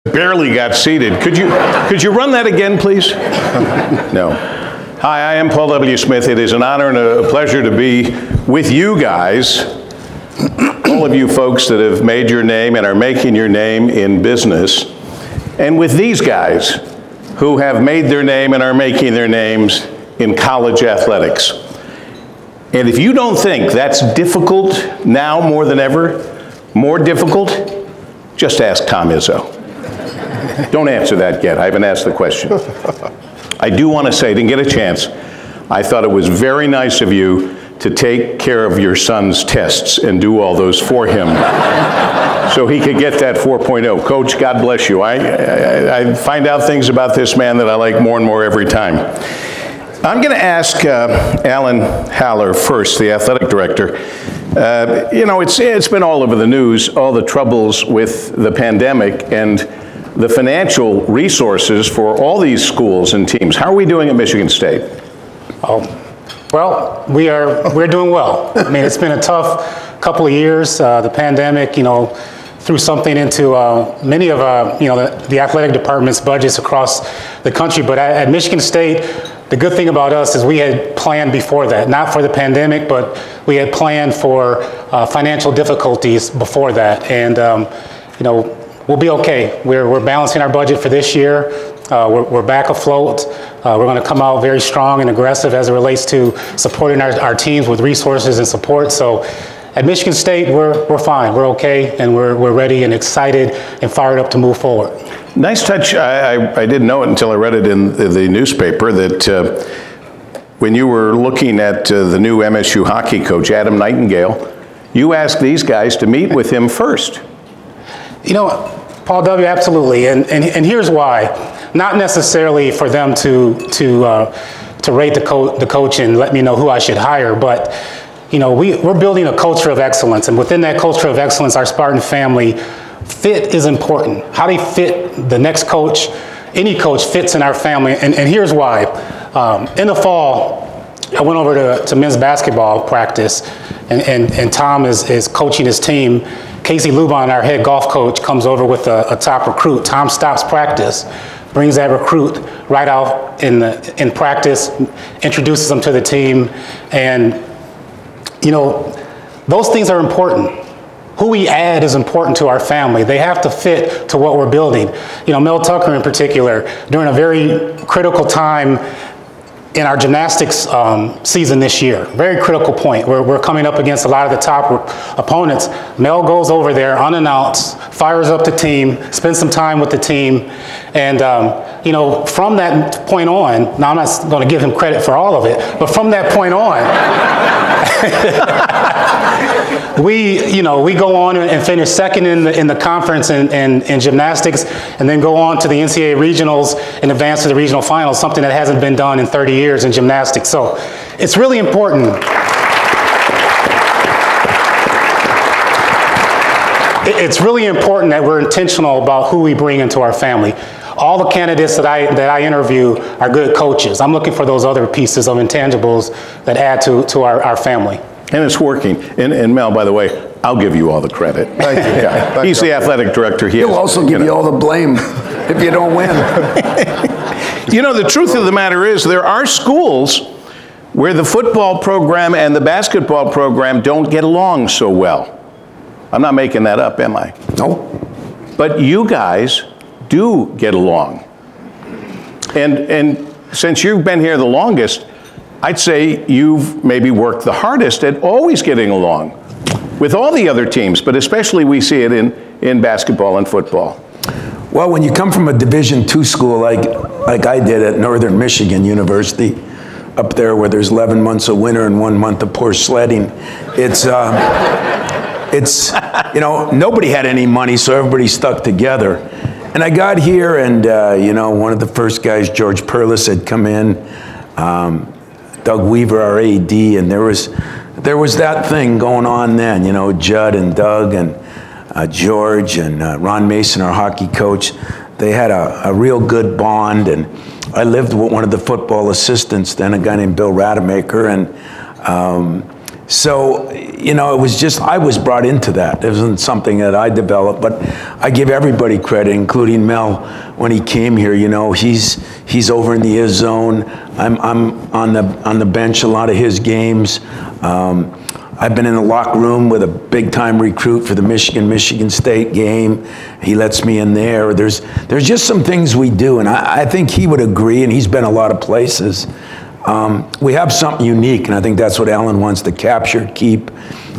Barely got seated. Could you run that again, please? No. Hi, I am Paul W. Smith. It is an honor and a pleasure to be with you guys, all of you folks that have made your name and are making your name in business, and with these guys who have made their name and are making their names in college athletics. And if you don't think that's difficult now more than ever, more difficult, just ask Tom Izzo. Don't answer that yet. I haven't asked the question. I do want to say, didn't get a chance, I thought it was very nice of you to take care of your son's tests and do all those for him so he could get that 4.0. Coach, God bless you. I find out things about this man that I like more and more every time. I'm going to ask Alan Haller first, the athletic director. You know, it's been all over the news, all the troubles with the pandemic and the financial resources for all these schools and teams. How are we doing at Michigan State? Oh, well, we're doing well. I mean, it's been a tough couple of years. The pandemic, you know, threw something into many of the athletic department's budgets across the country. But at Michigan State, the good thing about us is we had planned before that, not for the pandemic, but we had planned for financial difficulties before that. And, you know, we'll be okay. We're balancing our budget for this year. We're back afloat. We're going to come out very strong and aggressive as it relates to supporting our teams with resources and support. So at Michigan State, we're fine. We're okay, and we're ready and excited and fired up to move forward. Nice touch. I didn't know it until I read it in the newspaper that when you were looking at the new MSU hockey coach, Adam Nightingale, you asked these guys to meet with him first. You know, Paul W., absolutely, and here's why. Not necessarily for them to rate the coach and let me know who I should hire, but you know, we're building a culture of excellence, and within that culture of excellence, our Spartan family, fit is important. How they fit the next coach, any coach fits in our family, and here's why. In the fall, I went over to men's basketball practice, and Tom is coaching his team. Casey Luban, our head golf coach, comes over with a top recruit. Tom stops practice, brings that recruit right out in practice, introduces them to the team, and you know, those things are important. Who we add is important to our family. They have to fit to what we're building. You know, Mel Tucker in particular, during a very critical time in our gymnastics season this year, very critical point. We're coming up against a lot of the top opponents. Mel goes over there unannounced, fires up the team, spends some time with the team, and you know, from that point on, now I'm not going to give him credit for all of it, but from that point on, we go on and finish second in the conference in gymnastics, and then go on to the NCAA regionals and advance to the regional finals, something that hasn't been done in 30 years in gymnastics. So it's really important. It's really important that we're intentional about who we bring into our family. All the candidates that I interview are good coaches. I'm looking for those other pieces of intangibles that add to our family. And it's working. And Mel, by the way, I'll give you all the credit. Thank you. Yeah. He's the athletic director. He'll also give you all the blame if you don't win. You know, the truth of the matter is there are schools where the football program and the basketball program don't get along so well. I'm not making that up, am I? No. But you guys do get along. And since you've been here the longest, I'd say you've maybe worked the hardest at always getting along with all the other teams, but especially we see it in basketball and football. Well, when you come from a Division II school like I did at Northern Michigan University, up there where there's 11 months of winter and 1 month of poor sledding, it's you know, nobody had any money, so everybody stuck together. And I got here, and you know, one of the first guys, George Perlis, had come in, Doug Weaver, our AD, and there was that thing going on then, you know, Judd and Doug and George and Ron Mason, our hockey coach. They had a real good bond, and I lived with one of the football assistants then, a guy named Bill Rademacher, and So, you know, it was just, I was brought into that. It wasn't something that I developed, but I give everybody credit, including Mel, when he came here. You know, he's over in the Izzo zone. I'm on the bench a lot of his games. I've been in the locker room with a big-time recruit for the Michigan State game. He lets me in there. There's just some things we do, and I think he would agree, and he's been a lot of places. We have something unique, and I think that's what Alan wants to capture, keep,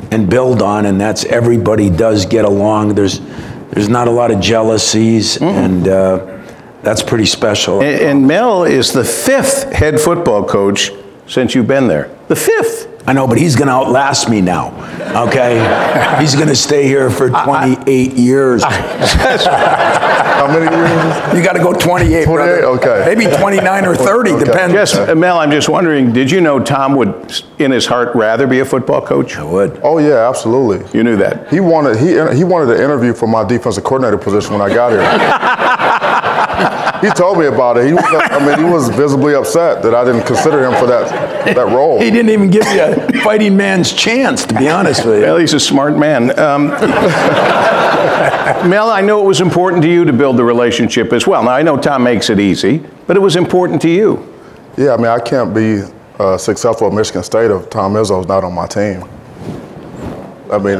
and build on, and that's everybody does get along. There's not a lot of jealousies, and that's pretty special. And Mel is the 5th head football coach since you've been there. The 5th. I know, but he's going to outlast me now, okay? He's going to stay here for 28 years. How many years? You got to go 28, 28, brother. okay. Maybe 29 or 30, Okay. depends. Yes, Mel, I'm just wondering, did you know Tom would, in his heart, rather be a football coach? I would. Oh yeah, absolutely. You knew that? He wanted to interview for my defensive coordinator position when I got here. He told me about it. He was visibly upset that I didn't consider him for that role. He didn't even give you a fighting man's chance, to be honest with you. Well, he's a smart man. Mel, I know it was important to you to build the relationship as well. Now, I know Tom makes it easy, but it was important to you. Yeah, I mean, I can't be successful at Michigan State if Tom Izzo's not on my team. I mean,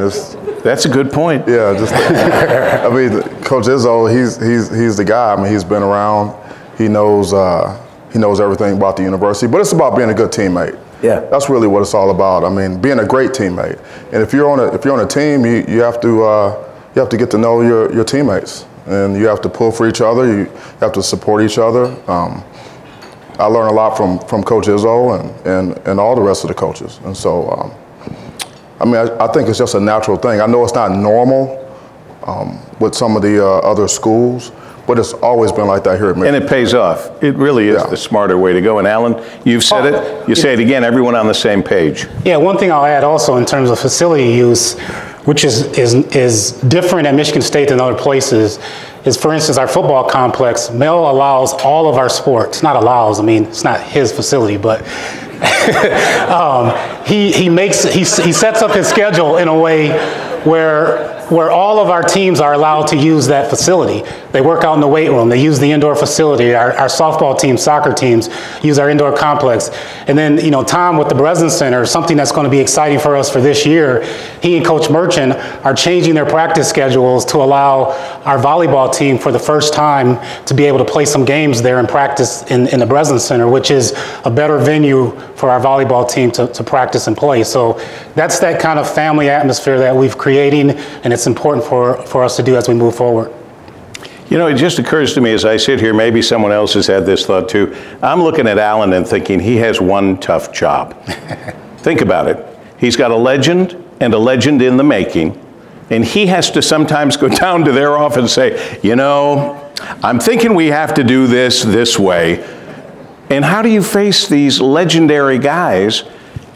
That's a good point. yeah, just I mean, Coach Izzo, he's the guy. I mean, he's been around. He knows everything about the university. But it's about being a good teammate. Yeah, that's really what it's all about. I mean, being a great teammate. And if you're on a team, you have to get to know your teammates, and you have to pull for each other. You have to support each other. I learned a lot from Coach Izzo and all the rest of the coaches. And so, I mean, I think it's just a natural thing. I know it's not normal with some of the other schools, but it's always been like that here at Michigan. And it pays off. It really is the smarter way to go. And Alan, you've said it. You say it again, everyone on the same page. Yeah, one thing I'll add also in terms of facility use, which is different at Michigan State than other places, is, for instance, our football complex. Mel allows all of our sports, not allows, I mean, it's not his facility, but he sets up his schedule in a way where all of our teams are allowed to use that facility. They work out in the weight room. They use the indoor facility. Our softball teams, soccer teams use our indoor complex. And then, you know, Tom with the Breslin Center, something that's going to be exciting for us for this year, he and Coach Merchant are changing their practice schedules to allow our volleyball team for the first time to be able to play some games there and practice in the Breslin Center, which is a better venue for our volleyball team to practice and play. So that's that kind of family atmosphere that we've creating, and it's important for us to do as we move forward. You know, it just occurs to me as I sit here, maybe someone else has had this thought too. I'm looking at Alan and thinking he has one tough job. Think about it. He's got a legend and a legend in the making, and he has to sometimes go down to their office and say, you know, I'm thinking we have to do this way. And how do you face these legendary guys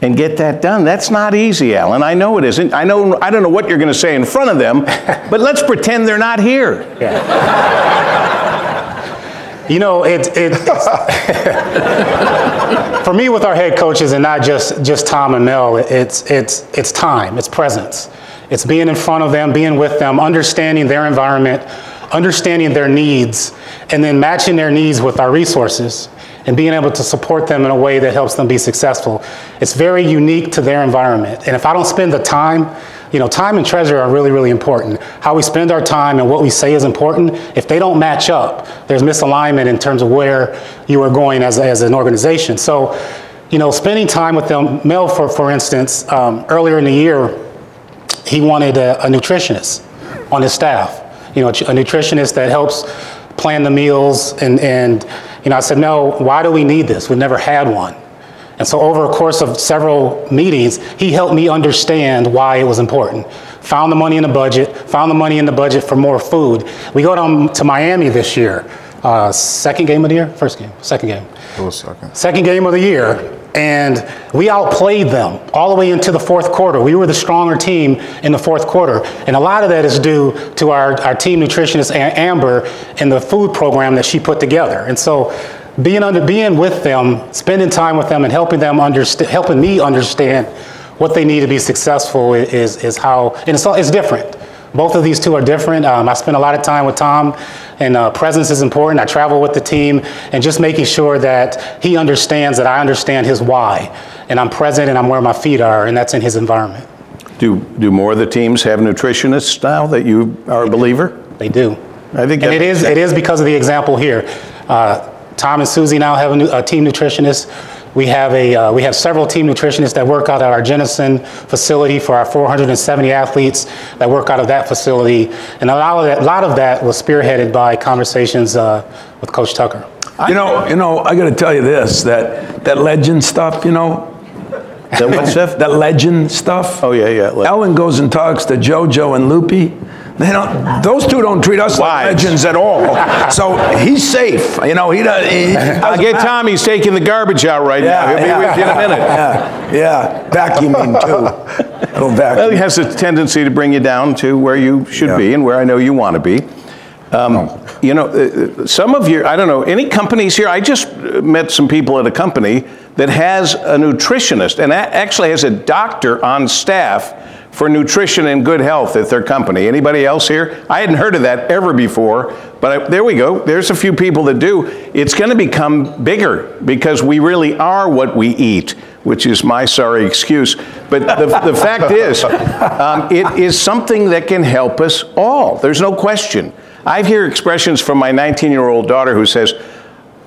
and get that done? That's not easy, Alan. I know it isn't. I don't know what you're going to say in front of them, but let's pretend they're not here. Yeah. You know, for me with our head coaches, and not just Tom and Mel, it's time, it's presence. It's being in front of them, being with them, understanding their environment, understanding their needs, and then matching their needs with our resources, and being able to support them in a way that helps them be successful. It's very unique to their environment. And if I don't spend the time, you know, time and treasure are really, really important. How we spend our time and what we say is important. If they don't match up, there's misalignment in terms of where you are going as an organization. So, you know, spending time with them, Mel, for instance, earlier in the year, he wanted a nutritionist on his staff. You know, a nutritionist that helps plan the meals, and you know, I said, no, why do we need this? We've never had one. And so over a course of several meetings, he helped me understand why it was important. Found the money in the budget, found the money in the budget for more food. We go down to Miami this year. Second game of the year? First game? Second game. It was second. Second game of the year. And we outplayed them all the way into the fourth quarter. We were the stronger team in the fourth quarter. And a lot of that is due to our team nutritionist, Amber, and the food program that she put together. And so being with them, spending time with them, and helping me understand what they need to be successful is how, and it's different. Both of these two are different. I spend a lot of time with Tom, and presence is important. I travel with the team, and just making sure that he understands that I understand his why, and I'm present and I'm where my feet are, and that's in his environment. Do more of the teams have nutritionists now that you are a believer? They do. I think, and it is because of the example here. Tom and Susie now have a team nutritionist. We have several team nutritionists that work out at our Jennison facility for our 470 athletes that work out of that facility, and a lot of that was spearheaded by conversations with Coach Tucker. I got to tell you this: that legend stuff, That what stuff? That legend stuff. Oh yeah. Ellen goes and talks to JoJo and Loopy. Those two don't treat us like legends at all. So he's safe. He I'll get Tom. He's taking the garbage out right now. He'll be with you in a minute. Yeah. Vacuuming too. Little vacuum. Well, he has a tendency to bring you down to where you should be and where I know you want to be. Some of your, I don't know, any companies here, I just met some people at a company that has a nutritionist and actually has a doctor on staff for nutrition and good health at their company. Anybody else here? I hadn't heard of that ever before, but there we go. There's a few people that do. It's going to become bigger because we really are what we eat, which is my sorry excuse. But the fact is, it is something that can help us all. There's no question. I hear expressions from my 19-year-old daughter who says,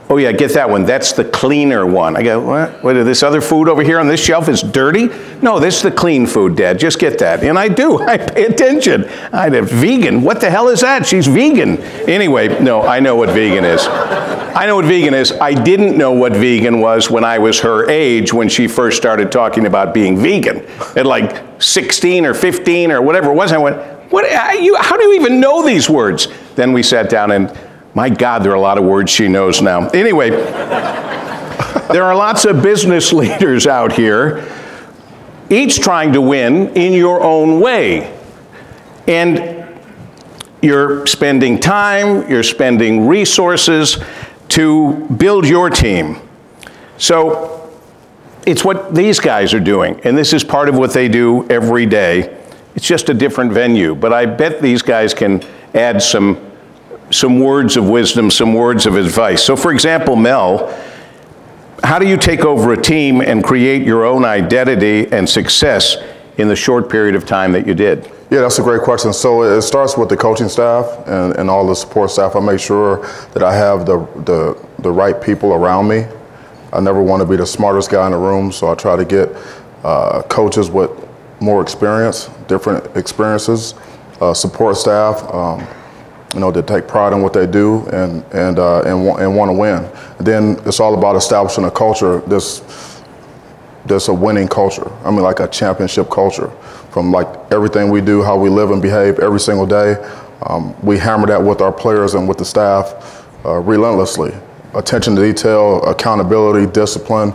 "Oh yeah, get that one. That's the cleaner one." I go, what? This other food over here on this shelf is dirty? No, this is the clean food, Dad. Just get that. And I do. I pay attention. Vegan. What the hell is that? She's vegan. Anyway, no, I know what vegan is. I know what vegan is. I didn't know what vegan was when I was her age when she first started talking about being vegan. At like 16 or 15 or whatever it was, I went, how do you even know these words? Then we sat down and, my God, there are a lot of words she knows now. Anyway, there are lots of business leaders out here, each trying to win in your own way. And you're spending time, you're spending resources to build your team. So it's what these guys are doing, and this is part of what they do every day. It's just a different venue, but I bet these guys can add some words of wisdom, some words of advice. So for example, Mel, how do you take over a team and create your own identity and success in the short period of time that you did? Yeah, that's a great question. So it starts with the coaching staff and all the support staff. I make sure that I have the right people around me. I never want to be the smartest guy in the room, so I try to get coaches with more experience, different experiences, support staff, that take pride in what they do and want to win. And then it's all about establishing a culture that's a winning culture. I mean, like a championship culture. From like everything we do, how we live and behave every single day, we hammer that with our players and with the staff relentlessly. Attention to detail, accountability, discipline,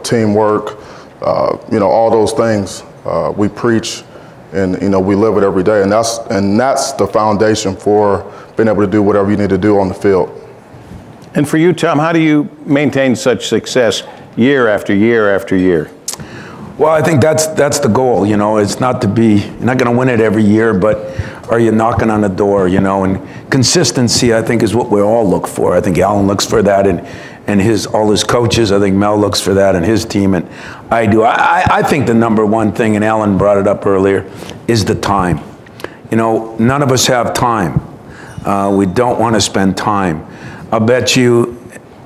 teamwork, all those things we preach. And we live it every day, and that's the foundation for being able to do whatever you need to do on the field. And for you, Tom, how do you maintain such success year after year after year? Well, I think that's the goal. It's not to be. You're not going to win it every year, but are you knocking on the door? And consistency, I think, is what we all look for. I think Alan looks for that, and all his coaches. I think Mel looks for that in his team, and I do. I think the number one thing, and Alan brought it up earlier, is the time. None of us have time. We don't want to spend time. I'll bet you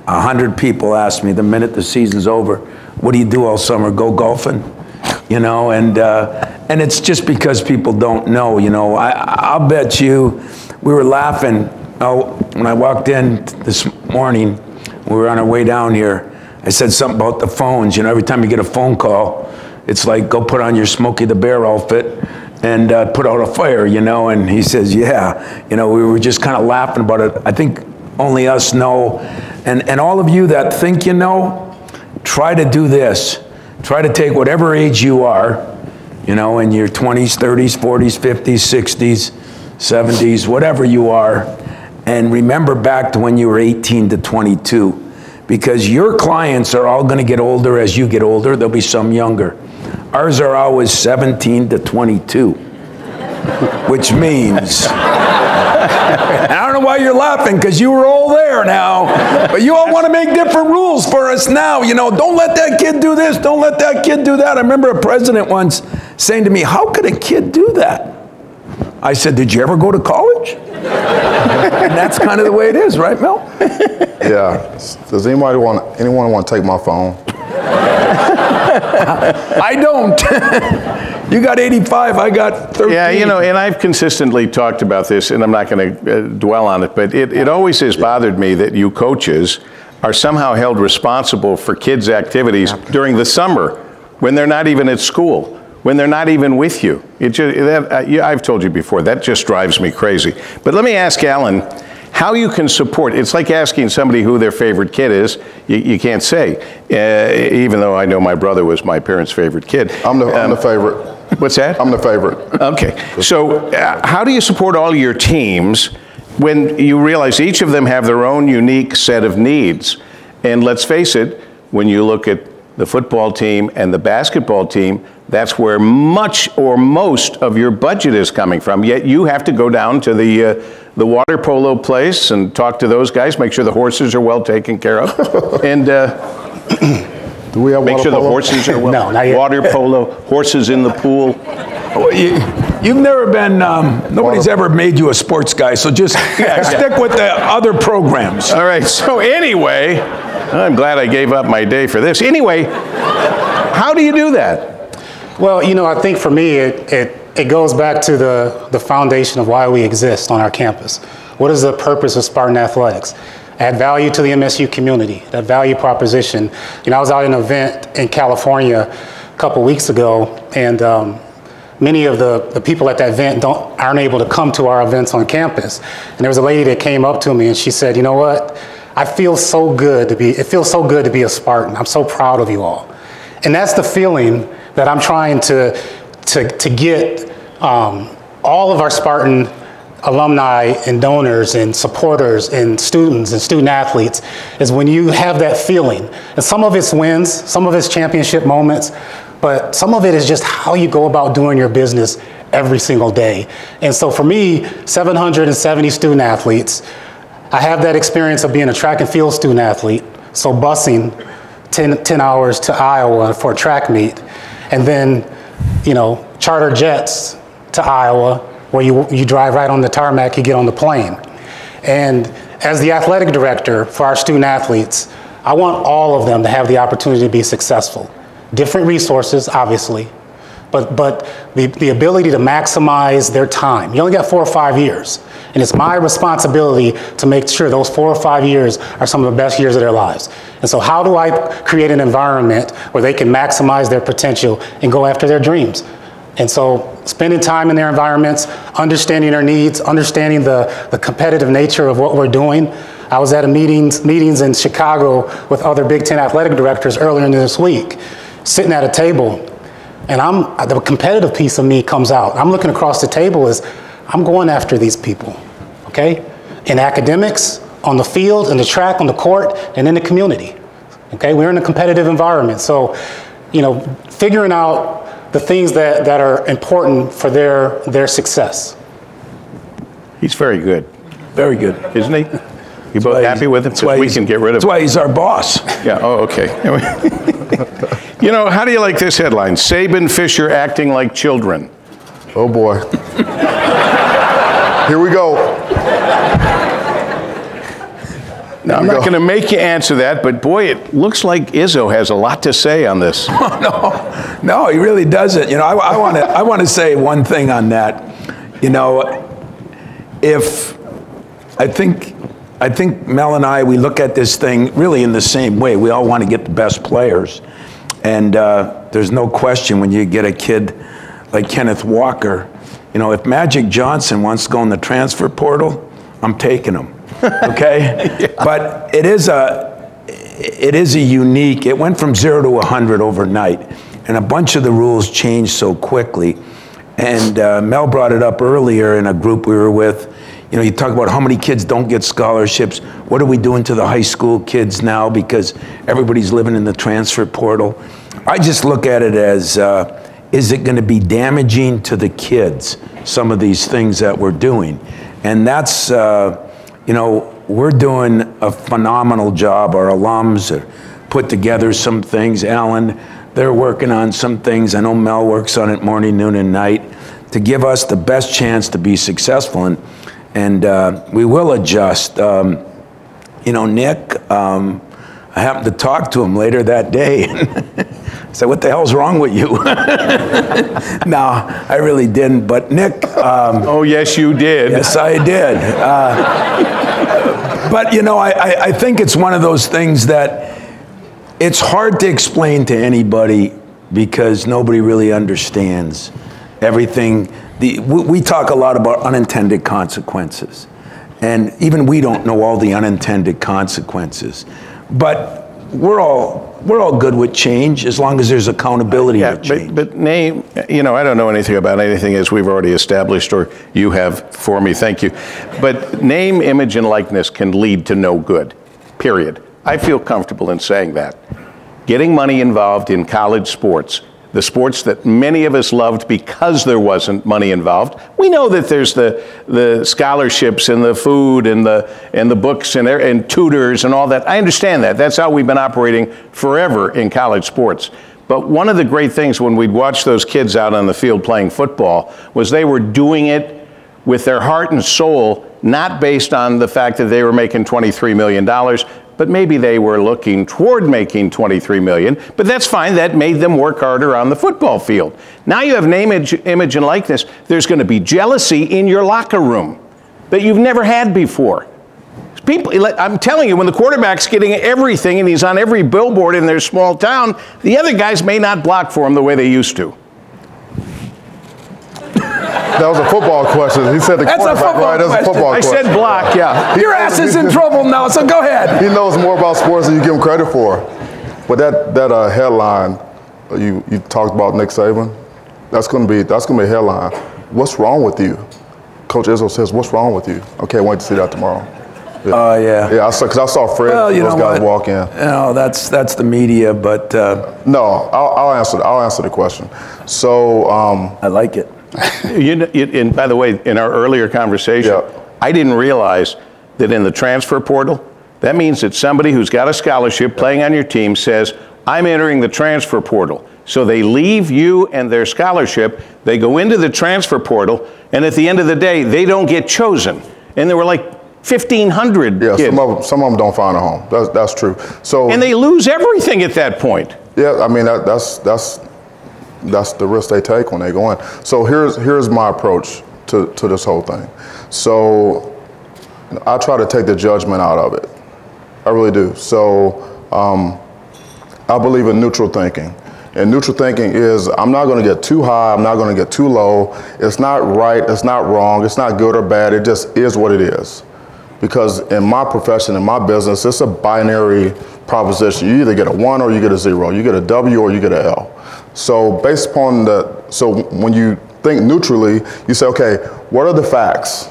100 people ask me the minute the season's over, what do you do all summer? Go golfing? And it's just because people don't know. I'll bet you, we were laughing when I walked in this morning. We were on our way down here. I said something about the phones. Every time you get a phone call, it's like, go put on your Smokey the Bear outfit and put out a fire, And he says, yeah. We were just kind of laughing about it. I think only us know. And all of you that think try to do this. Try to take whatever age you are, in your 20s, 30s, 40s, 50s, 60s, 70s, whatever you are, and remember back to when you were 18 to 22, because your clients are all going to get older as you get older. There'll be some younger. Ours are always 17 to 22, which means, and I don't know why you're laughing, because you were all there now, but you all want to make different rules for us now. You know, don't let that kid do this, don't let that kid do that. I remember a president once saying to me, how could a kid do that? I said, did you ever go to college? And that's kind of the way it is, right, Mel? Yeah. Does anyone want to take my phone? I don't. You got 85, I got 13. Yeah, you know, and I've consistently talked about this, and I'm not going to dwell on it, but it always has bothered me that you coaches are somehow held responsible for kids' activities during the summer when they're not even at school, when they're not even with you. I've told you before, that just drives me crazy. But let me ask Alan, how you can support, it's like asking somebody who their favorite kid is. You can't say, even though I know my brother was my parents' favorite kid. I'm the favorite. What's that? I'm the favorite. Okay, so how do you support all your teams when you realize each of them have their own unique set of needs? And let's face it, when you look at the football team and the basketball team, that's where much or most of your budget is coming from. Yet you have to go down to the water polo place and talk to those guys, make sure the horses are well taken care of, and do we have make sure polo? the horses are well. No, not yet. Water polo, horses in the pool. You've never been, nobody's ever made you a sports guy, so just stick with the other programs. All right, so anyway, I'm glad I gave up my day for this. Anyway, how do you do that? Well, you know, I think for me, it goes back to the foundation of why we exist on our campus. What is the purpose of Spartan Athletics? Add value to the MSU community, that value proposition. You know, I was out at an event in California a couple weeks ago, and many of the people at that event aren't able to come to our events on campus. And there was a lady that came up to me and she said, you know what? It feels so good to be a Spartan. I'm so proud of you all. And that's the feeling that I'm trying to get all of our Spartan alumni and donors and supporters and students and student athletes, is when you have that feeling. And some of it's wins, some of it's championship moments, but some of it is just how you go about doing your business every single day. And so for me, 770 student athletes, I have that experience of being a track and field student athlete, so busing 10 hours to Iowa for a track meet, and then, you know, charter jets to Iowa, where you drive right on the tarmac, you get on the plane. And as the athletic director for our student athletes, I want all of them to have the opportunity to be successful. Different resources, obviously, but the ability to maximize their time. You only got 4 or 5 years, and it's my responsibility to make sure those 4 or 5 years are some of the best years of their lives. And so how do I create an environment where they can maximize their potential and go after their dreams? And so spending time in their environments, understanding their needs, understanding the competitive nature of what we're doing. I was at meetings in Chicago with other Big Ten athletic directors earlier this week, sitting at a table, and the competitive piece of me comes out. I'm looking across the table as I'm going after these people, okay? In academics, on the field, in the track, on the court, and in the community, okay? We're in a competitive environment. So, you know, figuring out the things that are important for their success. He's very good. Very good. Isn't he? You both happy with him? Because we can get rid of him. That's why he's our boss. Yeah, oh, okay. You know, how do you like this headline? Saban Fisher acting like children. Oh boy. Here we go. Now, I'm not going to make you answer that, but boy, it looks like Izzo has a lot to say on this. No, he really doesn't. You know, I want to say one thing on that. You know, I think Mel and I, we look at this thing really in the same way. We all want to get the best players. And there's no question when you get a kid like Kenneth Walker, you know, if Magic Johnson wants to go in the transfer portal, I'm taking him. Okay? Yeah. But it is a unique, it went from 0 to 100 overnight. And a bunch of the rules changed so quickly. And Mel brought it up earlier in a group we were with. You know, you talk about how many kids don't get scholarships. What are we doing to the high school kids now because everybody's living in the transfer portal? I just look at it as is it going to be damaging to the kids, some of these things that we're doing? And that's, we're doing a phenomenal job. Our alums are put together some things. Alan, they're working on some things. I know Mel works on it morning, noon, and night to give us the best chance to be successful. And we will adjust. Nick, I happened to talk to him later that day. I said, what the hell's wrong with you? No, I really didn't. But Nick... oh, yes, you did. Yes, I did. But, I think it's one of those things that it's hard to explain to anybody because nobody really understands everything. We talk a lot about unintended consequences. And even we don't know all the unintended consequences. But we're all good with change as long as there's accountability with change. But name, I don't know anything about anything as we've already established, or you have for me, thank you. But name, image, and likeness can lead to no good, period. I feel comfortable in saying that. Getting money involved in college sports, the sports that many of us loved because there wasn't money involved. We know that there's the scholarships and the food and the books and tutors and all that. I understand that. That's how we've been operating forever in college sports. But one of the great things when we'd watch those kids out on the field playing football was they were doing it with their heart and soul, not based on the fact that they were making $23 million, but maybe they were looking toward making $23 million, but that's fine. That made them work harder on the football field. Now you have name, image, and likeness. There's going to be jealousy in your locker room that you've never had before. People, I'm telling you, when the quarterback's getting everything and he's on every billboard in their small town, the other guys may not block for him the way they used to. That was a football question. He said the quarterback, right? That's a football question. I said block, yeah. Your ass is in trouble now, so go ahead. He knows more about sports than you give him credit for. But that headline you talked about Nick Saban, that's gonna be a headline. What's wrong with you? Coach Izzo says, what's wrong with you? Okay, wait to see that tomorrow. Oh, yeah. Yeah, because I saw Fred, those guys walk in. That's the media, but... No, I'll answer the question. So... I like it. And by the way, in our earlier conversation, I didn't realize that in the transfer portal, that means that somebody who's got a scholarship playing on your team says, I'm entering the transfer portal. So they leave you and their scholarship, they go into the transfer portal, and at the end of the day, they don't get chosen. And there were like 1,500 kids. Some of them don't find a home. That's true. So and they lose everything at that point. Yeah, I mean that's the risk they take when they go in. So here's my approach to this whole thing. So I try to take the judgment out of it. I really do. So I believe in neutral thinking. And neutral thinking is I'm not going to get too high, I'm not going to get too low. It's not right, it's not wrong, it's not good or bad, it just is what it is. Because in my profession, in my business, it's a binary proposition. You either get a 1 or you get a 0. You get a W or you get an L. So based upon so when you think neutrally, you say, okay, what are the facts?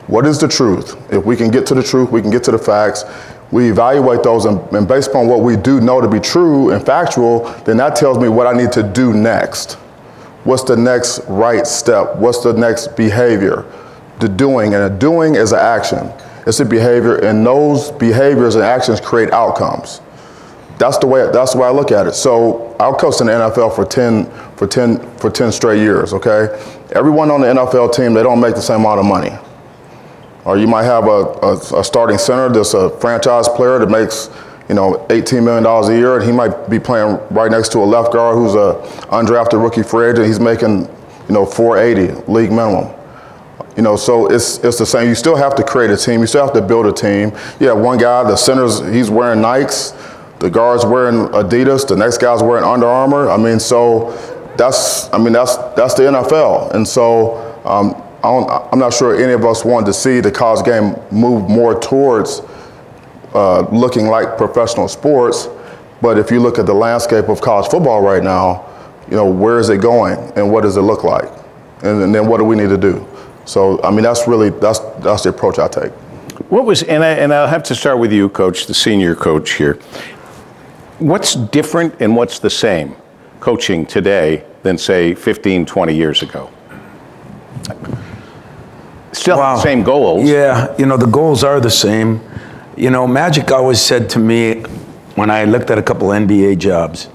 What is the truth? If we can get to the truth, we can get to the facts. We evaluate those, and based upon what we do know to be true and factual, then that tells me what I need to do next. What's the next right step? What's the next behavior? The doing, and a doing is an action. It's a behavior, and those behaviors and actions create outcomes. That's the way I look at it. So I coached in the NFL for 10 straight years, okay? Everyone on the NFL team, they don't make the same amount of money. Or you might have a starting center that's a franchise player that makes, $18 million a year, and he might be playing right next to a left guard who's a undrafted rookie free agent. He's making, $480 league minimum. So it's the same. You still have to create a team. You still have to build a team. You have one guy, the center's, he's wearing Nikes. The guard's wearing Adidas. The next guy's wearing Under Armour. I mean, so that's the NFL. And so I'm not sure any of us wanted to see the college game move more towards looking like professional sports. But if you look at the landscape of college football right now, where is it going and what does it look like? And then what do we need to do? So, I mean, that's the approach I take. And I'll have to start with you, Coach, the senior coach here. What's different and what's the same coaching today than, say, 15, 20 years ago? Still Wow. the same goals. Yeah, you know, the goals are the same. You know, Magic always said to me when I looked at a couple NBA jobs,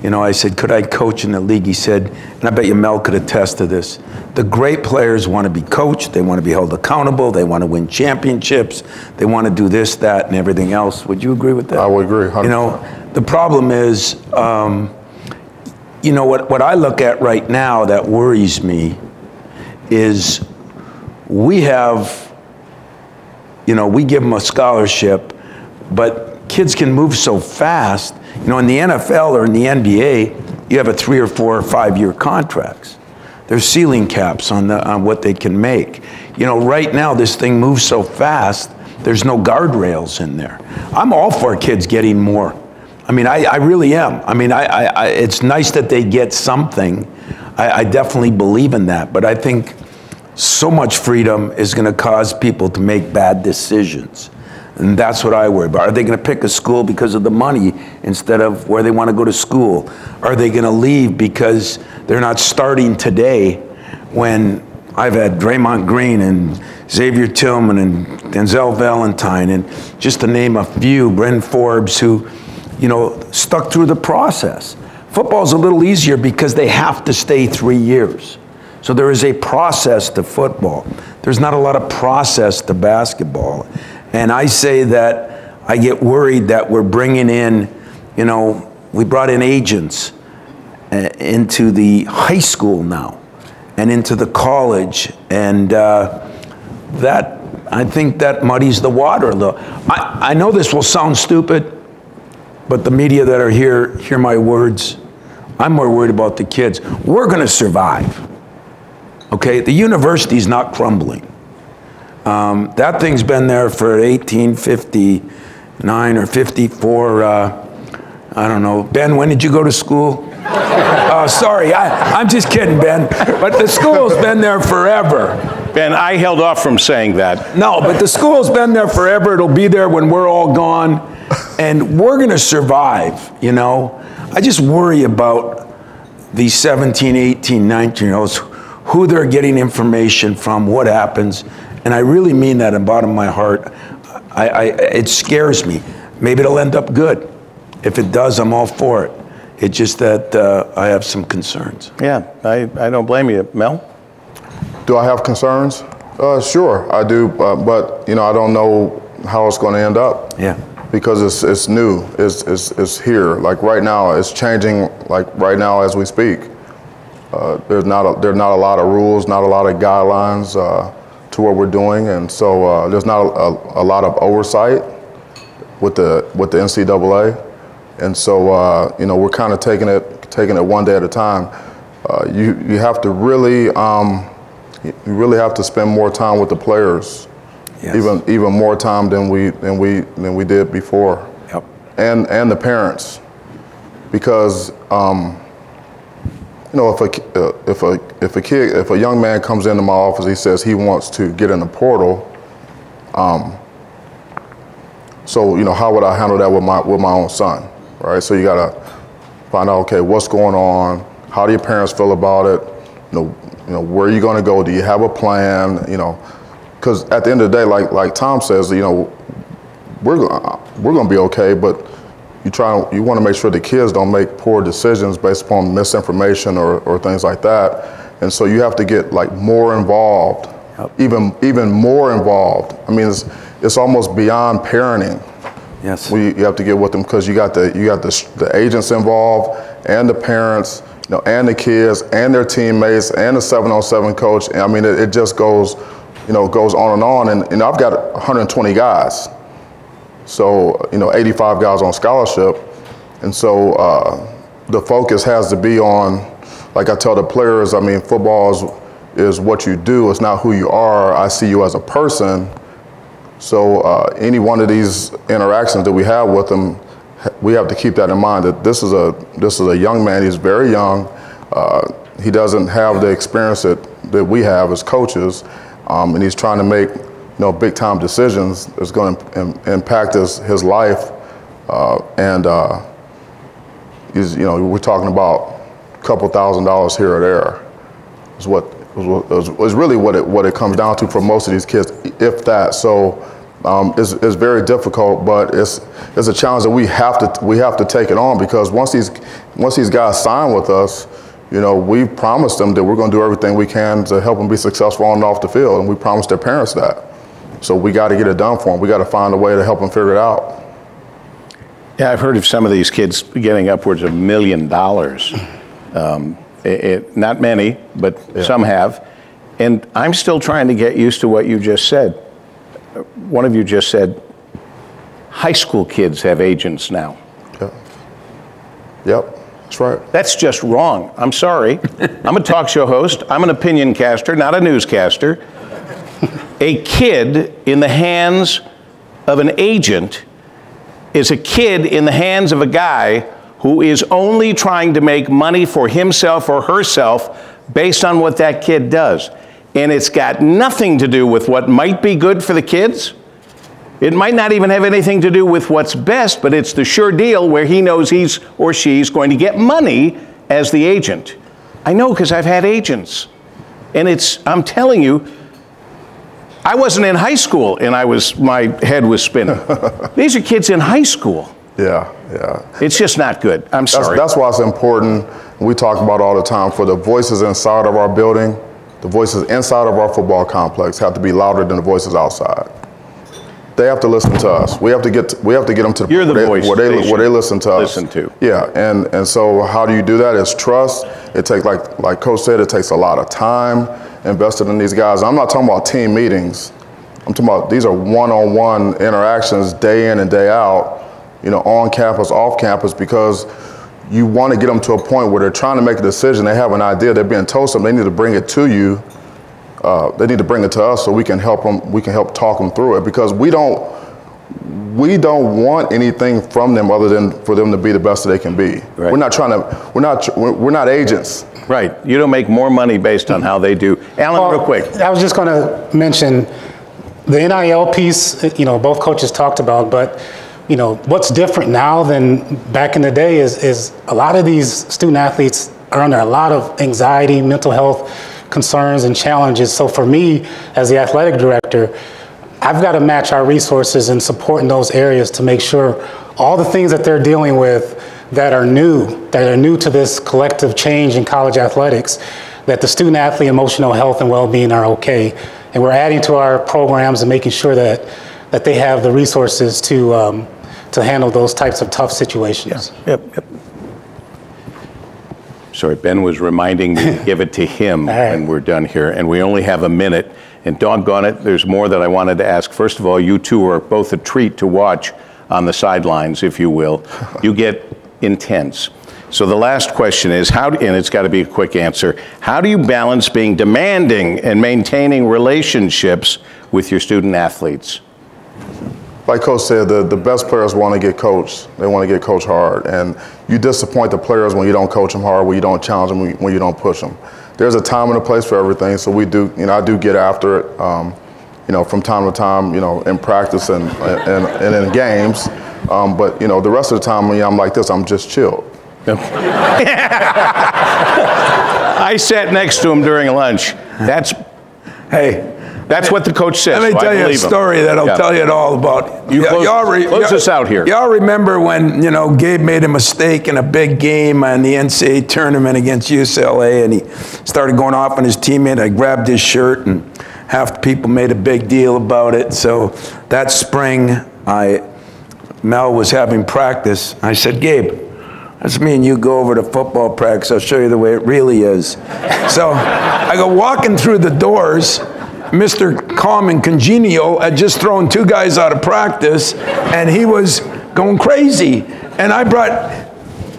you know, I said, could I coach in the league? He said, and I bet you Mel could attest to this, the great players want to be coached, they want to be held accountable, they want to win championships, they want to do this, that, and everything else. Would you agree with that? I would agree, 100%. You know, the problem is, you know, what I look at right now that worries me is we have, you know, we give them a scholarship, but kids can move so fast. You know, in the NFL or in the NBA, you have a 3 or 4 or 5 year contracts. There's ceiling caps on what they can make. You know, right now this thing moves so fast, there's no guardrails in there. I'm all for kids getting more. I mean, I really am. I mean, it's nice that they get something. I definitely believe in that, but I think so much freedom is going to cause people to make bad decisions. And that's what I worry about. Are they going to pick a school because of the money instead of where they want to go to school? Are they going to leave because they're not starting today when I've had Draymond Green and Xavier Tillman and Denzel Valentine and just to name a few, Bryn Forbes, who, you know, stuck through the process. Football's a little easier because they have to stay 3 years. So there is a process to football. There's not a lot of process to basketball. And I say that I get worried that we're bringing in, you know, we brought in agents into the high school now and into the college. And that, I think that muddies the water a little. I know this will sound stupid, but the media that are here hear my words. I'm more worried about the kids. We're going to survive. Okay, the university's not crumbling. That thing's been there for 1859 or 54. I don't know. Ben, when did you go to school? Sorry, I'm just kidding, Ben. But the school's been there forever. Ben, I held off from saying that. No, but the school's been there forever. It'll be there when we're all gone. And we're going to survive, you know. I just worry about these 17, 18, 19-year-olds, who they're getting information from, what happens. And I really mean that in the bottom of my heart. It scares me. Maybe it'll end up good. If it does, I'm all for it. It's just that I have some concerns. Yeah, I don't blame you. Mel? Do I have concerns? Sure, I do. But, you know, I don't know how it's going to end up. Yeah. Because it's new. It's here. Like right now, it's changing. Like right now as we speak. There's not a lot of rules, not a lot of guidelines to what we're doing, and so there's not a lot of oversight with the NCAA, and so you know, we're kind of taking it one day at a time. You have to really have to spend more time with the players, yes. even more time than we did before, yep. and the parents, because. You know, if a young man comes into my office, he says he wants to get in the portal. So you know, how would I handle that with my own son, right? So you gotta find out, okay, what's going on? How do your parents feel about it? You know, where are you going to go? Do you have a plan? You know, because at the end of the day, like Tom says, you know, we're going to be okay, but you want to make sure the kids don't make poor decisions based upon misinformation or things like that. And so you have to get like more involved, yep. even more involved. I mean, it's almost beyond parenting. Yes. You have to get with them because you got the agents involved and the parents, you know, and the kids and their teammates and the 7-on-7 coach. And I mean, it just goes on and on. And you know, I've got 120 guys. So, you know, 85 guys on scholarship. And so the focus has to be on, like I tell the players, I mean, football is what you do. It's not who you are. I see you as a person. So any one of these interactions that we have with them, we have to keep that in mind, that this is a young man. He's very young. He doesn't have the experience that we have as coaches. And he's trying to make, you know, big time decisions that's going to impact his life. He's, you know, we're talking about couple $1,000s here or there. Is really what it comes down to for most of these kids, if that. So it's very difficult, but it's a challenge that we have to take it on, because once these guys sign with us, you know, we promised them that we're going to do everything we can to help them be successful on and off the field, and we promised their parents that. So we got to get it done for them. We got to find a way to help them figure it out. Yeah, I've heard of some of these kids getting upwards of $1 million. Not many, but some have. And I'm still trying to get used to what you just said. One of you just said, high school kids have agents now. Yep, that's right. That's just wrong. I'm sorry. I'm a talk show host. I'm an opinion caster, not a newscaster. A kid in the hands of an agent is a kid in the hands of a guy who is only trying to make money for himself or herself based on what that kid does. And it's got nothing to do with what might be good for the kids. It might not even have anything to do with what's best, but it's the sure deal where he knows he's or she's going to get money as the agent. I know, because I've had agents. And I'm telling you, I wasn't in high school and my head was spinning. These are kids in high school. Yeah. It's just not good. I'm sorry. That's why it's important, we talk about all the time, for the voices inside of our building, the voices inside of our football complex have to be louder than the voices outside. They have to listen to us. We have to get them to the You're the voice where they listen to us. Listen to. Yeah, and so how do you do that? It's trust. It takes, like Coach said, it takes a lot of time invested in these guys. I'm not talking about team meetings. I'm talking about these are one-on-one interactions day in and day out, you know, on campus, off campus, because you want to get them to a point where they're trying to make a decision. They have an idea. They're being told something. They need to bring it to you. They need to bring it to us so we can help them. We can help talk them through it, because we don't want anything from them other than for them to be the best that they can be. Right. We're not trying to. We're not agents. Right. You don't make more money based on how they do. Alan, real quick. I was just going to mention the NIL piece. You know, both coaches talked about, but you know, what's different now than back in the day is a lot of these student athletes are under a lot of anxiety, mental health concerns and challenges. So for me, as the athletic director, I've got to match our resources and support in those areas to make sure all the things that they're dealing with that are new to this collective change in college athletics, that the student athlete emotional health and well-being are okay. And we're adding to our programs and making sure that they have the resources to handle those types of tough situations. Yep. Sorry, Ben was reminding me to give it to him when we're done here, and we only have a minute. And doggone it, there's more that I wanted to ask. First of all, you two are both a treat to watch on the sidelines, if you will. You get intense. So the last question is, and it's got to be a quick answer, how do you balance being demanding and maintaining relationships with your student athletes? Like Coach said, the best players want to get coached. They want to get coached hard. And you disappoint the players when you don't coach them hard, when you don't challenge them, when you don't push them. There's a time and a place for everything. So we do, I do get after it, from time to time, in practice and in games. But, the rest of the time when I'm like this, I'm just chilled. I sat next to him during lunch. That's what the coach says. Let me tell you a story that I'll tell you it all about. Close us out here. Y'all remember when, Gabe made a mistake in a big game on the NCAA tournament against UCLA, and he started going off on his teammate. I grabbed his shirt, and half the people made a big deal about it. So that spring, Mel was having practice. I said, Gabe, that's me and you go over to football practice. I'll show you the way it really is. So I go walking through the doors. Mr. Calm and Congenial had just thrown 2 guys out of practice, and he was going crazy. And I brought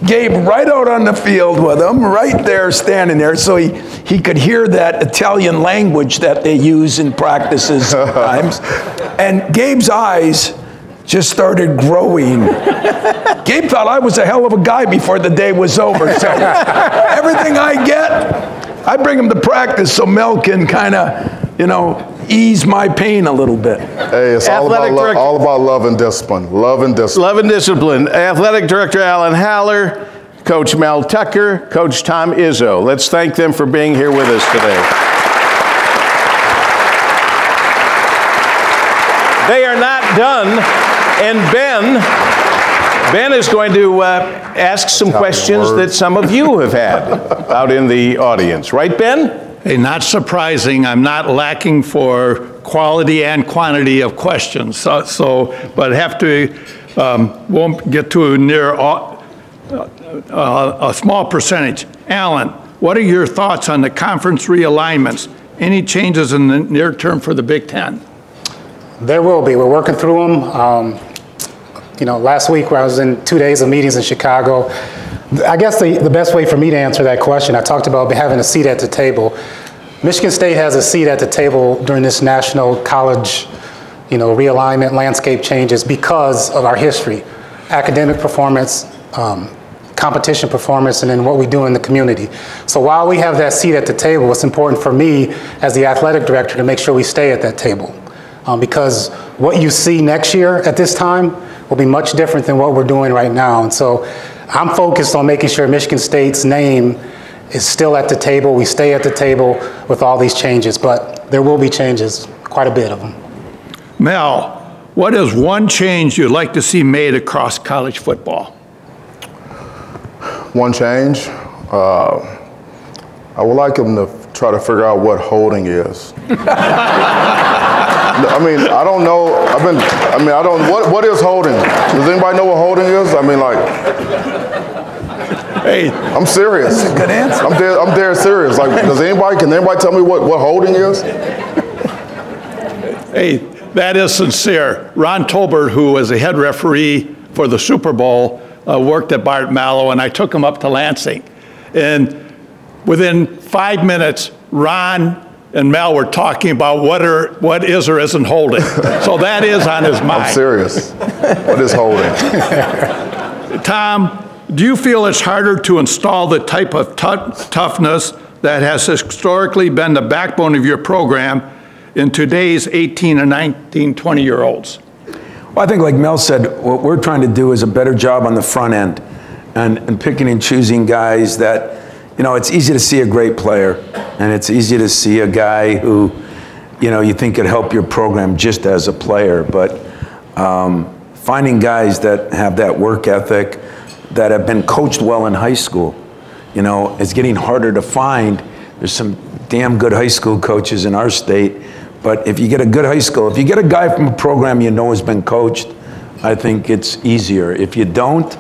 Gabe right out on the field with him, right there, standing there, so he could hear that Italian language that they use in practices sometimes. And Gabe's eyes just started growing. Gabe thought I was a hell of a guy before the day was over. So everything I get, I bring him to practice so Mel can kind of, ease my pain a little bit. Hey, it's all about love and discipline. Love and discipline. Love and discipline. Athletic Director Alan Haller, Coach Mel Tucker, Coach Tom Izzo. Let's thank them for being here with us today. They are not done, and Ben is going to ask some questions that some of you have had out in the audience. Right, Ben? Hey, not surprising. I'm not lacking for quality and quantity of questions. But have to, won't get to near a small percentage. Alan, what are your thoughts on the conference realignments? Any changes in the near term for the Big Ten? There will be. We're working through them. You know, last week I was in 2 days of meetings in Chicago. I guess the best way for me to answer that question, I talked about having a seat at the table. Michigan State has a seat at the table during this national college, you know, realignment landscape changes because of our history, academic performance, competition performance, and then what we do in the community. So while we have that seat at the table, it's important for me as the athletic director to make sure we stay at that table. Because what you see next year at this time will be much different than what we're doing right now. And so I'm focused on making sure Michigan State's name is still at the table. We stay at the table with all these changes, but there will be changes, quite a bit of them. Mel, what is one change you'd like to see made across college football? One change, I would like them to try to figure out what holding is. I mean, I don't know. What is holding? Does anybody know what holding is? I mean, like, hey, I'm serious. That's a good answer. I'm dead serious. Like, can anybody tell me what holding is? Hey, that is sincere. Ron Tolbert, who was a head referee for the Super Bowl, worked at Bart Mallow, and I took him up to Lansing. And within 5 minutes, Ron and Mel were talking about what is or isn't holding. So that is on his mind. I'm serious. What is holding? Tom, do you feel it's harder to install the type of toughness that has historically been the backbone of your program in today's 18 and 19, 20-year-olds? Well, I think like Mel said, what we're trying to do is a better job on the front end and picking and choosing guys that, you know, it's easy to see a great player, and it's easy to see a guy who, you know, you think could help your program just as a player. But finding guys that have that work ethic, that have been coached well in high school, you know, it's getting harder to find. There's some damn good high school coaches in our state, but if you get a good high school, if you get a guy from a program you know has been coached, I think it's easier. If you don't,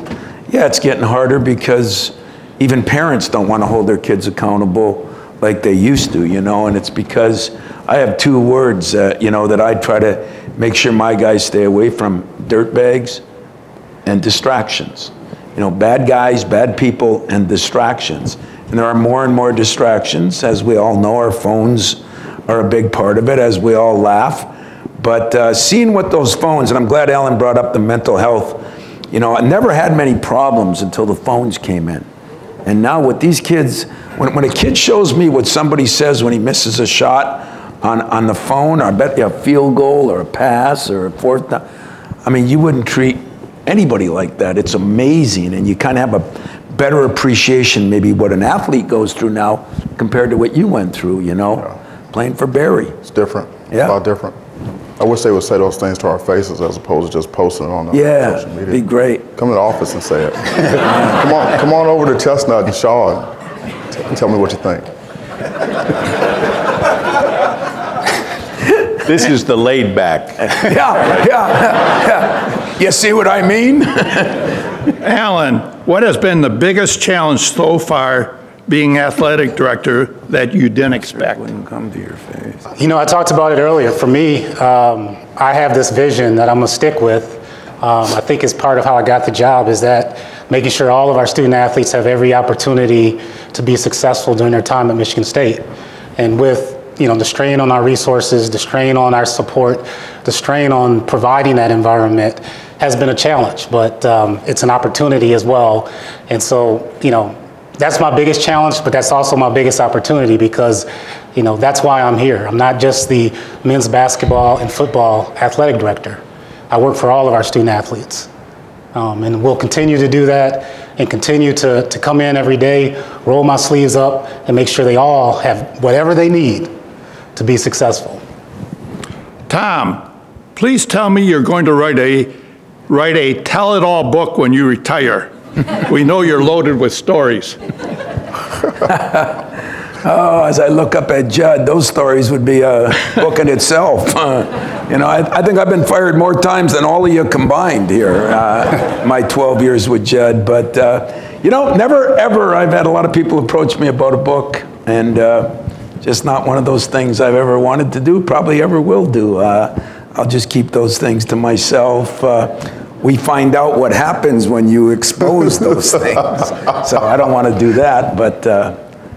yeah, it's getting harder because even parents don't want to hold their kids accountable like they used to, you know, and it's because I have 2 words, you know, that I try to make sure my guys stay away from: dirtbags and distractions. You know, bad guys, bad people, and distractions. And there are more and more distractions. As we all know, our phones are a big part of it, as we all laugh. But seeing what those phones, and I'm glad Alan brought up the mental health, you know, I never had many problems until the phones came in. And now with these kids, when a kid shows me what somebody says when he misses a shot on the phone, or I bet a field goal or a pass or a fourth down, I mean, you wouldn't treat anybody like that. It's amazing, and you kind of have a better appreciation maybe what an athlete goes through now compared to what you went through, you know, playing for Barry. It's different. Yeah. It's a lot different. I wish they would say those things to our faces as opposed to just posting it on social media. Yeah, be great. Come to the office and say it. come on over to Chestnut and Shaw and tell me what you think. This is the laid back. Yeah. You see what I mean? Alan, what has been the biggest challenge so far being athletic director that you didn't expect? Wouldn't come to your face. You know, I talked about it earlier. For me, I have this vision that I'm gonna stick with. I think it's part of how I got the job, is that making sure all of our student athletes have every opportunity to be successful during their time at Michigan State. And with, you know, the strain on our resources, the strain on our support, the strain on providing that environment has been a challenge, but it's an opportunity as well. And so, you know, that's my biggest challenge, but that's also my biggest opportunity, because, you know, that's why I'm here. I'm not just the men's basketball and football athletic director. I work for all of our student athletes. And we'll continue to do that. and continue to come in every day, roll my sleeves up, and make sure they all have whatever they need to be successful. Tom, please tell me you're going to write a tell-it-all book when you retire. We know you're loaded with stories. Oh, as I look up at Judd, those stories would be a book in itself. You know, I think I've been fired more times than all of you combined here, my 12 years with Judd. But, you know, never ever, I've had a lot of people approach me about a book, and just not one of those things I've ever wanted to do, probably ever will do. I'll just keep those things to myself. We find out what happens when you expose those things. So I don't want to do that, but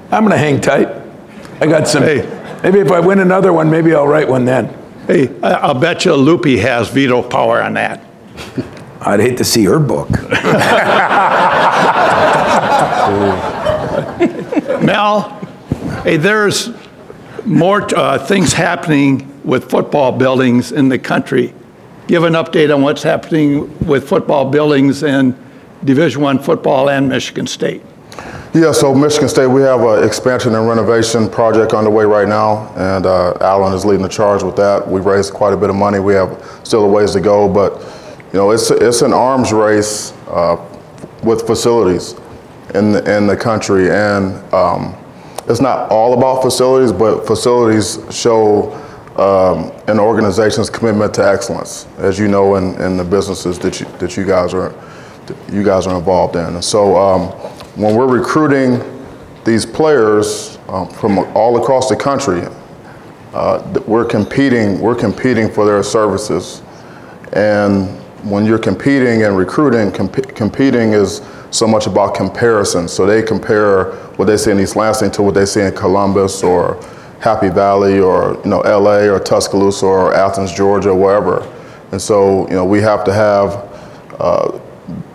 I'm going to hang tight. I got some, maybe if I win another one, maybe I'll write one then. Hey, I'll bet you Loopy has veto power on that. I'd hate to see her book. Mel, hey, there's more things happening with football buildings in the country. Give an update on what's happening with football buildings in Division I football and Michigan State. Yeah, so Michigan State, we have an expansion and renovation project underway right now, and Alan is leading the charge with that. We've raised quite a bit of money. We have still a ways to go, but you know, it's an arms race with facilities in the country, and it's not all about facilities, but facilities show an organization's commitment to excellence, as you know, in the businesses that you guys are involved in. And so when we're recruiting these players from all across the country, we're competing for their services. And when you're competing and recruiting, competing is so much about comparison. So they compare what they see in East Lansing to what they see in Columbus or Happy Valley or LA or Tuscaloosa or Athens, Georgia, wherever. And so we have to have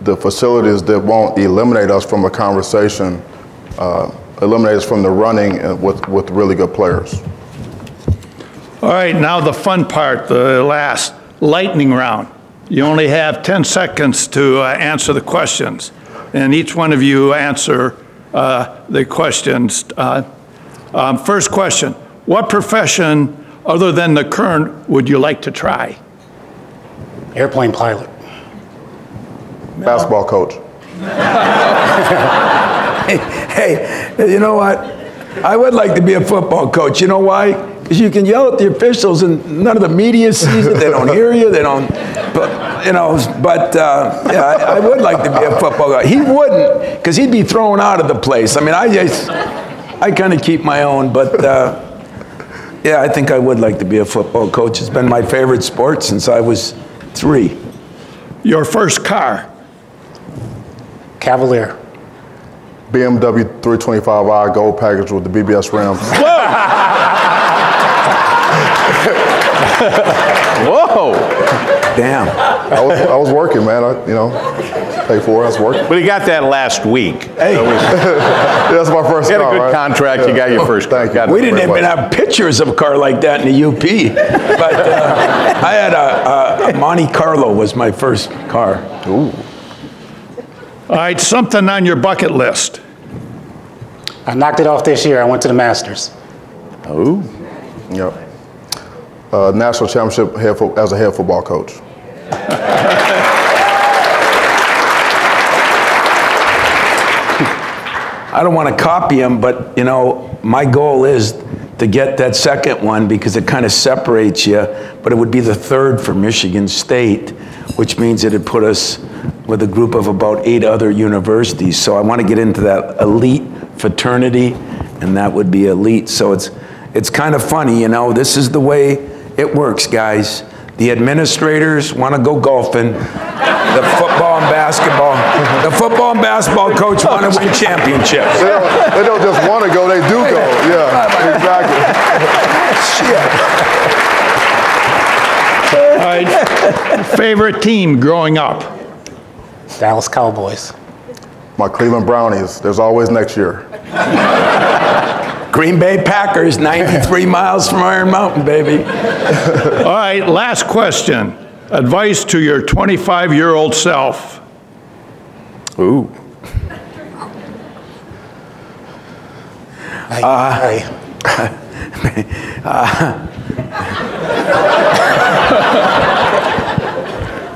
the facilities that won't eliminate us from a conversation, eliminate us from the running with really good players. All right, now the fun part, the last lightning round. You only have 10 seconds to answer the questions, and each one of you answer the questions. First question, what profession other than the current would you like to try? Airplane pilot. Basketball coach. Hey, you know what? I would like to be a football coach. You know why? Because you can yell at the officials and none of the media sees it. They don't hear you. They don't, yeah, I would like to be a football coach. He wouldn't, because he'd be thrown out of the place. I mean, I kind of keep my own, but yeah, I think I would like to be a football coach. It's been my favorite sport since I was 3. Your first car? Cavalier. BMW 325i gold package with the BBS rims. Whoa! Damn. I was working, man. I paid for it. I was working. But he got that last week. Hey, That's my first car. You had a good right? contract. You got your first car. Thank you. we didn't even have pictures of a car like that in the UP. But I had a Monte Carlo was my first car. Ooh. All right, something on your bucket list. I knocked it off this year. I went to the Masters. Oh. Yep. National championship as a head football coach. I don't want to copy him, but my goal is to get that second one because it kind of separates you, but it would be the third for Michigan State, which means it'd put us with a group of about 8 other universities. So I want to get into that elite fraternity, and that would be elite. So it's kind of funny, this is the way it works, guys. The administrators want to go golfing. The football and basketball coach want to win championships. They don't just want to go, they do go. Yeah, exactly. All right, favorite team growing up? Dallas Cowboys. My Cleveland Brownies. There's always next year. Green Bay Packers, 93 miles from Iron Mountain, baby. All right, last question. Advice to your 25-year-old self. Ooh.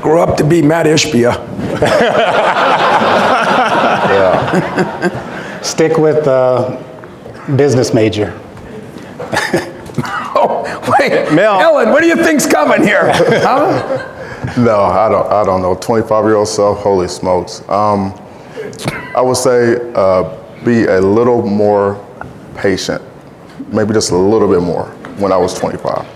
Grew up to be Matt Ishbia. Yeah. Stick with business major. Oh, wait, Mel. Ellen, what do you think's coming here? Huh? No, I don't know. 25-year-old self, holy smokes. I would say be a little more patient, maybe just a little bit more when I was 25.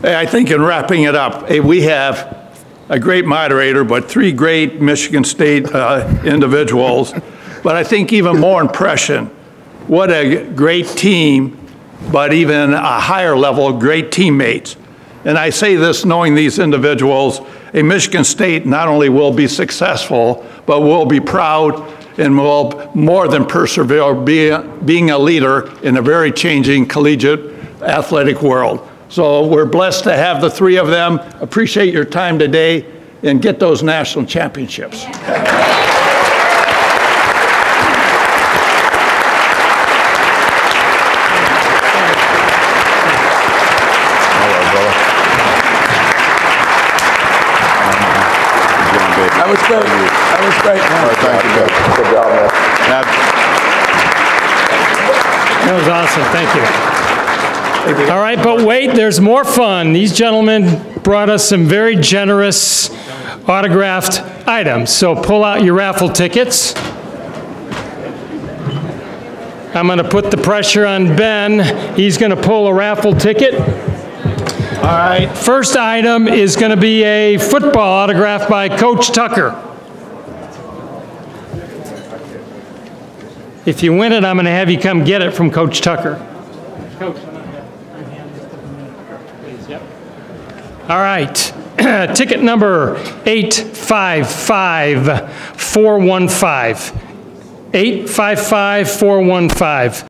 Hey, I think in wrapping it up, we have a great moderator, but 3 great Michigan State individuals. But I think even more impression, what a great team, but even a higher level, great teammates. And I say this knowing these individuals, a Michigan State not only will be successful, but will be proud and will more than persevere being a leader in a very changing collegiate athletic world. So we're blessed to have the 3 of them. Appreciate your time today and get those national championships. That was great. That was great, man. All right, thank you, man. Good job, man. That was awesome. Thank you. All right, but wait, there's more fun. These gentlemen brought us some very generous autographed items. So pull out your raffle tickets. I'm going to put the pressure on Ben. He's going to pull a raffle ticket. All right, first item is going to be a football autograph by Coach Tucker. If you win it, I'm going to have you come get it from Coach Tucker. Coach, please, yep. All right, ticket number 855415. 855415.